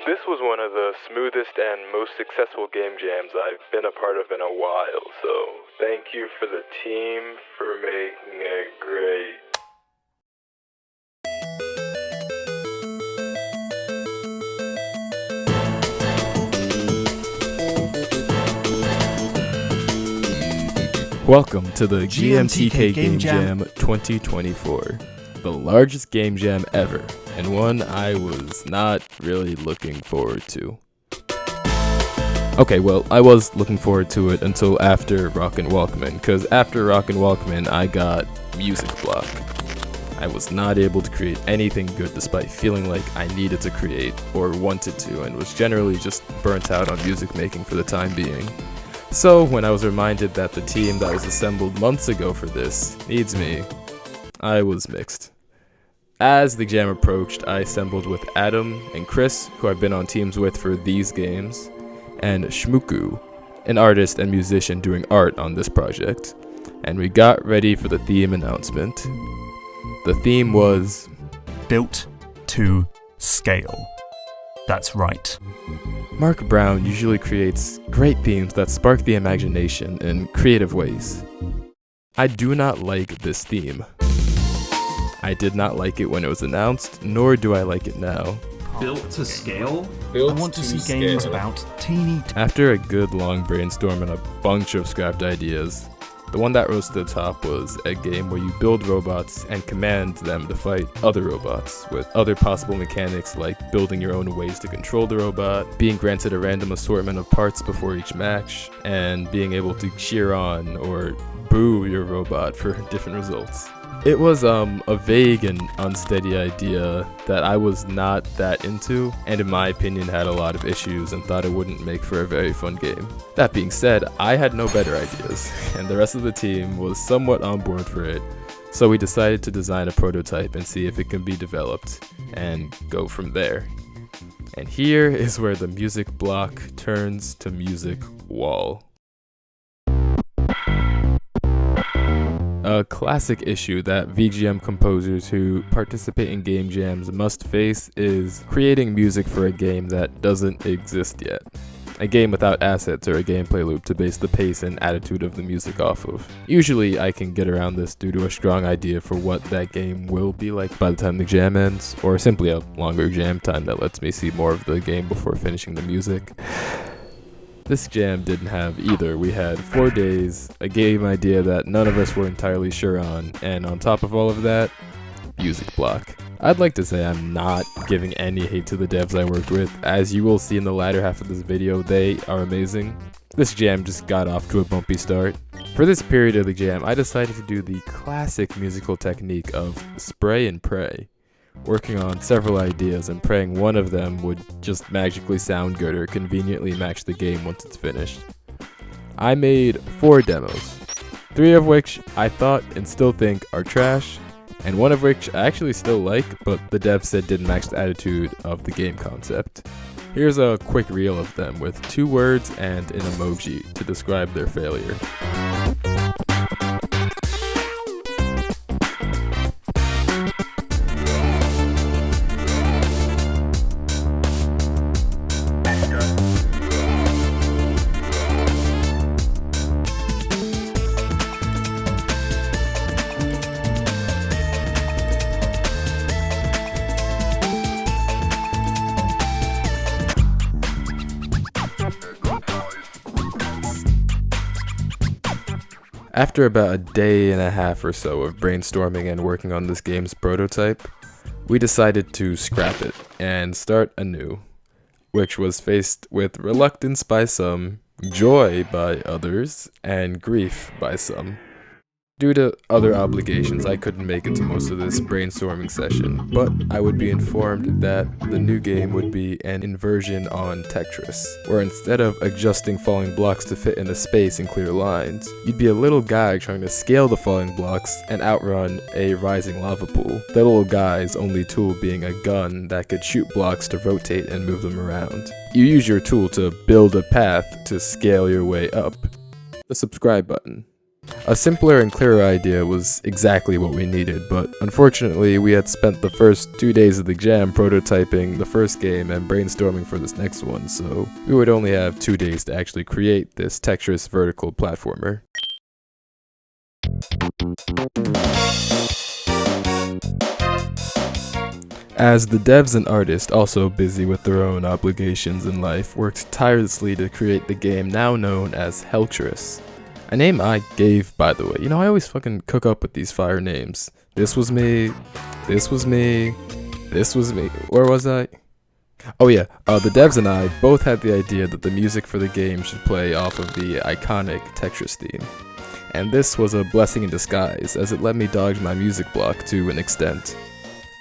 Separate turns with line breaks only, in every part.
This was one of the smoothest and most successful game jams I've been a part of in a while, so thank you for the team for making it great.
Welcome to the GMTK Game Jam 2024, the largest game jam ever, and one I was not really looking forward to. Okay, well, I was looking forward to it until after Rockin' Walkman, because after Rockin' Walkman, I got music block. I was not able to create anything good despite feeling like I needed to create or wanted to, and was generally just burnt out on music making for the time being. So, when I was reminded that the team that was assembled months ago for this needs me, I was mixed. As the jam approached, I assembled with Adam and Chris, who I've been on teams with for these games, and Shmuku, an artist and musician doing art on this project, and we got ready for the theme announcement. The theme was
built to scale. That's right.
Mark Brown usually creates great themes that spark the imagination in creative ways. I do not like this theme. I did not like it when it was announced, nor do I like it now.
Built to scale?
I want to see games about teeny...
After a good long brainstorm and a bunch of scrapped ideas, the one that rose to the top was a game where you build robots and command them to fight other robots, with other possible mechanics like building your own ways to control the robot, being granted a random assortment of parts before each match, and being able to cheer on or boo your robot for different results. It was a vague and unsteady idea that I was not that into, and in my opinion had a lot of issues and thought it wouldn't make for a very fun game. That being said, I had no better ideas, and the rest of the team was somewhat on board for it, so we decided to design a prototype and see if it can be developed, and go from there. And here is where the music block turns to music wall. A classic issue that VGM composers who participate in game jams must face is creating music for a game that doesn't exist yet. A game without assets or a gameplay loop to base the pace and attitude of the music off of. Usually I can get around this due to a strong idea for what that game will be like by the time the jam ends, or simply a longer jam time that lets me see more of the game before finishing the music. This jam didn't have either. We had 4 days, a game idea that none of us were entirely sure on, and on top of all of that, music block. I'd like to say I'm not giving any hate to the devs I worked with. As you will see in the latter half of this video, they are amazing. This jam just got off to a bumpy start. For this period of the jam, I decided to do the classic musical technique of spray and pray, working on several ideas and praying one of them would just magically sound good or conveniently match the game once it's finished. I made 4 demos, 3 of which I thought and still think are trash, and 1 of which I actually still like, but the devs said didn't match the attitude of the game concept. Here's a quick reel of them with 2 words and an emoji to describe their failure. After about a day and a half or so of brainstorming and working on this game's prototype, we decided to scrap it and start anew, which was faced with reluctance by some, joy by others, and grief by some. Due to other obligations, I couldn't make it to most of this brainstorming session, but I would be informed that the new game would be an inversion on Tetris, where instead of adjusting falling blocks to fit in a space and clear lines, you'd be a little guy trying to scale the falling blocks and outrun a rising lava pool. The little guy's only tool being a gun that could shoot blocks to rotate and move them around. You use your tool to build a path to scale your way up. The subscribe button. A simpler and clearer idea was exactly what we needed, but unfortunately we had spent the first 2 days of the jam prototyping the first game and brainstorming for this next one, so we would only have 2 days to actually create this Tetris vertical platformer. As the devs and artists, also busy with their own obligations in life, worked tirelessly to create the game now known as Heltris. A name I gave, by the way. You know, I always fucking cook up with these fire names. This was me, this was me, this was me. Where was I? Oh yeah, the devs and I both had the idea that the music for the game should play off of the iconic Tetris theme. And this was a blessing in disguise, as it let me dodge my music block to an extent.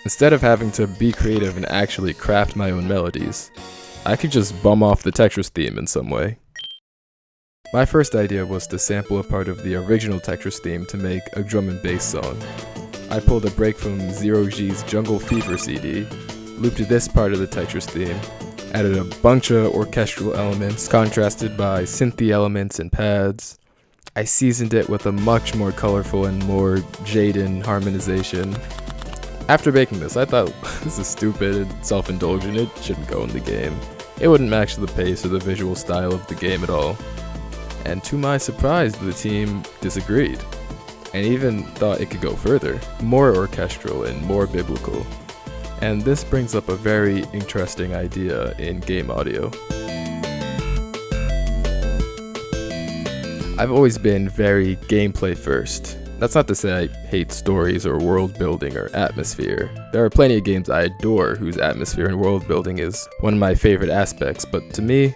Instead of having to be creative and actually craft my own melodies, I could just bum off the Tetris theme in some way. My first idea was to sample a part of the original Tetris theme to make a drum and bass song. I pulled a break from Zero G's Jungle Fever CD, looped this part of the Tetris theme, added a bunch of orchestral elements contrasted by synthy elements and pads. I seasoned it with a much more colorful and more Jaden harmonization. After making this, I thought, this is stupid and self-indulgent, it shouldn't go in the game. It wouldn't match the pace or the visual style of the game at all. And to my surprise, the team disagreed, and even thought it could go further, more orchestral and more biblical. And this brings up a very interesting idea in game audio. I've always been very gameplay first. That's not to say I hate stories or world building or atmosphere. There are plenty of games I adore whose atmosphere and world building is one of my favorite aspects, but to me,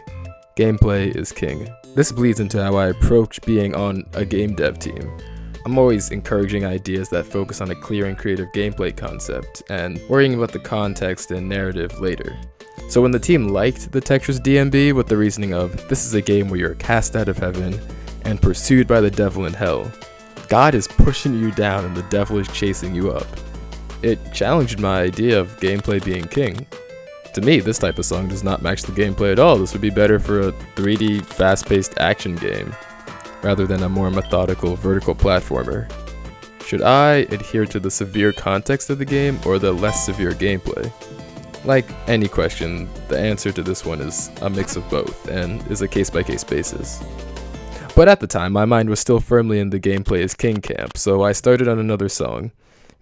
gameplay is king. This bleeds into how I approach being on a game dev team. I'm always encouraging ideas that focus on a clear and creative gameplay concept, and worrying about the context and narrative later. So when the team liked the Tetris DMB with the reasoning of, this is a game where you're cast out of heaven and pursued by the devil in hell, God is pushing you down and the devil is chasing you up, it challenged my idea of gameplay being king. To me, this type of song does not match the gameplay at all. This would be better for a 3D fast-paced action game, rather than a more methodical vertical platformer. Should I adhere to the severe context of the game or the less severe gameplay? Like any question, the answer to this one is a mix of both, and is a case-by-case basis. But at the time, my mind was still firmly in the gameplay is king camp, so I started on another song,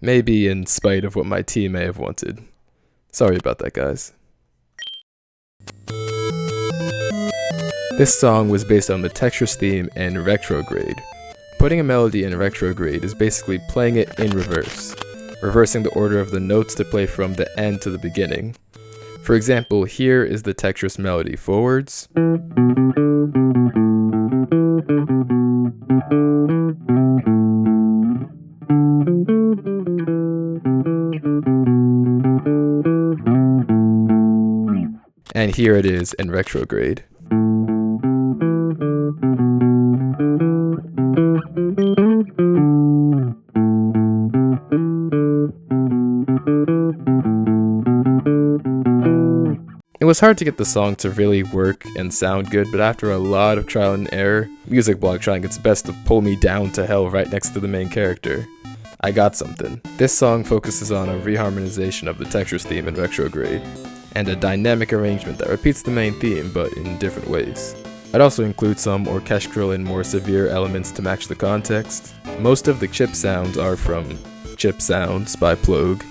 maybe in spite of what my team may have wanted. Sorry about that, guys. This song was based on the Tetris theme in retrograde. Putting a melody in retrograde is basically playing it in reverse, reversing the order of the notes to play from the end to the beginning. For example, here is the Tetris melody forwards, and here it is in retrograde. It was hard to get the song to really work and sound good, but after a lot of trial and error, Music Blog trying its best to pull me down to hell right next to the main character, I got something. This song focuses on a reharmonization of the Tetris theme in retrograde, and a dynamic arrangement that repeats the main theme, but in different ways. I'd also include some orchestral and more severe elements to match the context. Most of the chip sounds are from Chip Sounds by Plogue,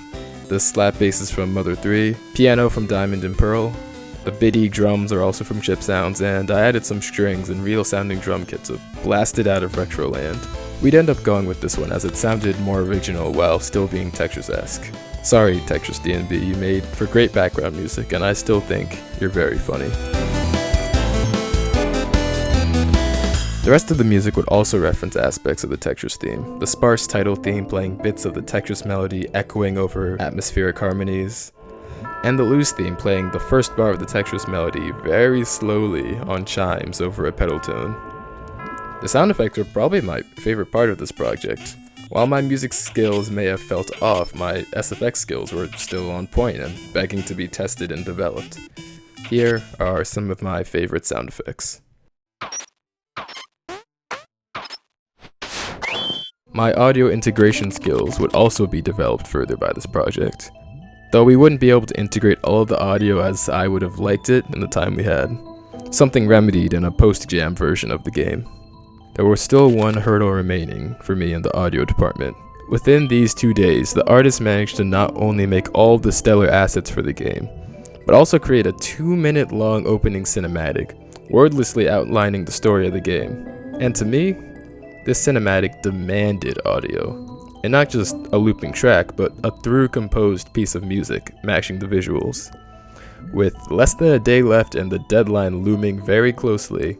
the slap bass is from Mother 3, piano from Diamond and Pearl, the biddy drums are also from Chip Sounds, and I added some strings and real sounding drum kits to blast it out of Retroland. We'd end up going with this one as it sounded more original while still being Tetris-esque. Sorry, Tetris DNB, you made for great background music, and I still think you're very funny. The rest of the music would also reference aspects of the Tetris theme, the sparse title theme playing bits of the Tetris melody echoing over atmospheric harmonies, and the loose theme playing the first bar of the Tetris melody very slowly on chimes over a pedal tone. The sound effects are probably my favorite part of this project. While my music skills may have felt off, my SFX skills were still on point and begging to be tested and developed. Here are some of my favorite sound effects. My audio integration skills would also be developed further by this project, though we wouldn't be able to integrate all of the audio as I would have liked it in the time we had, something remedied in a post-jam version of the game. There was still one hurdle remaining for me in the audio department. Within these 2 days, the artist managed to not only make all the stellar assets for the game, but also create a 2-minute long opening cinematic, wordlessly outlining the story of the game. And to me, this cinematic demanded audio, and not just a looping track, but a through-composed piece of music matching the visuals. With less than a day left and the deadline looming very closely,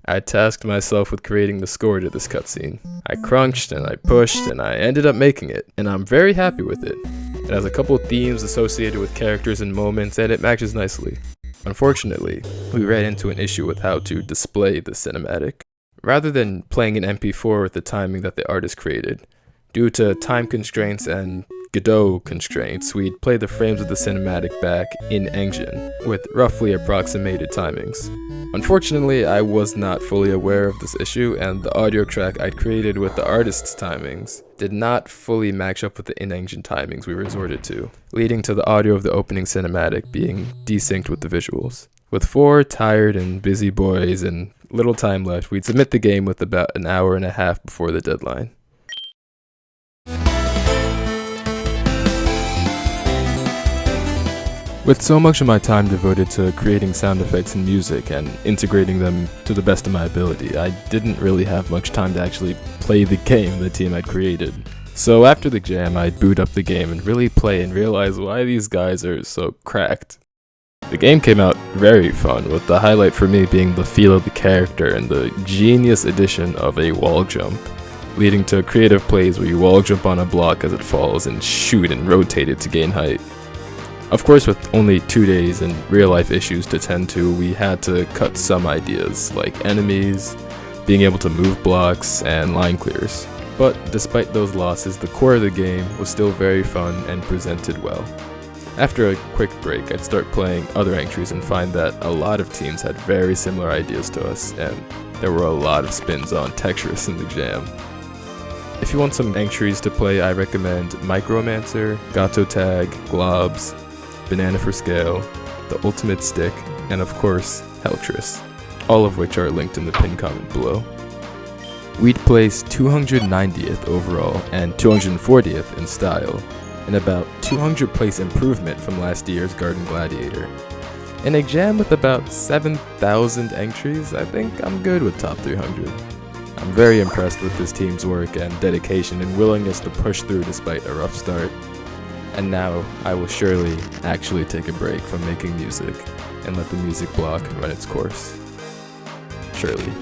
I tasked myself with creating the score to this cutscene. I crunched and I pushed and I ended up making it, and I'm very happy with it. It has a couple of themes associated with characters and moments, and it matches nicely. Unfortunately, we ran into an issue with how to display the cinematic. Rather than playing an MP4 with the timing that the artist created, due to time constraints and Godot constraints, we'd play the frames of the cinematic back in engine, with roughly approximated timings. Unfortunately, I was not fully aware of this issue, and the audio track I'd created with the artist's timings did not fully match up with the in-engine timings we resorted to, leading to the audio of the opening cinematic being desynced with the visuals. With 4 tired and busy boys and little time left, we'd submit the game with about an hour and a half before the deadline. With so much of my time devoted to creating sound effects and music and integrating them to the best of my ability, I didn't really have much time to actually play the game the team had created. So after the jam, I'd boot up the game and really play and realize why these guys are so cracked. The game came out very fun, with the highlight for me being the feel of the character and the genius addition of a wall jump, leading to creative plays where you wall jump on a block as it falls and shoot and rotate it to gain height. Of course, with only 2 days and real-life issues to tend to, we had to cut some ideas, like enemies, being able to move blocks, and line clears. But despite those losses, the core of the game was still very fun and presented well. After a quick break, I'd start playing other entries and find that a lot of teams had very similar ideas to us, and there were a lot of spins on Tetris in the jam. If you want some entries to play, I recommend Micromancer, Gato Tag, Globs, Banana for Scale, The Ultimate Stick, and of course, Heltris, all of which are linked in the pinned comment below. We'd place 290th overall and 240th in style, and about 200 place improvement from last year's Garden Gladiator. In a jam with about 7,000 entries, I think I'm good with top 300. I'm very impressed with this team's work and dedication and willingness to push through despite a rough start. And now, I will surely actually take a break from making music and let the music block run its course. Surely.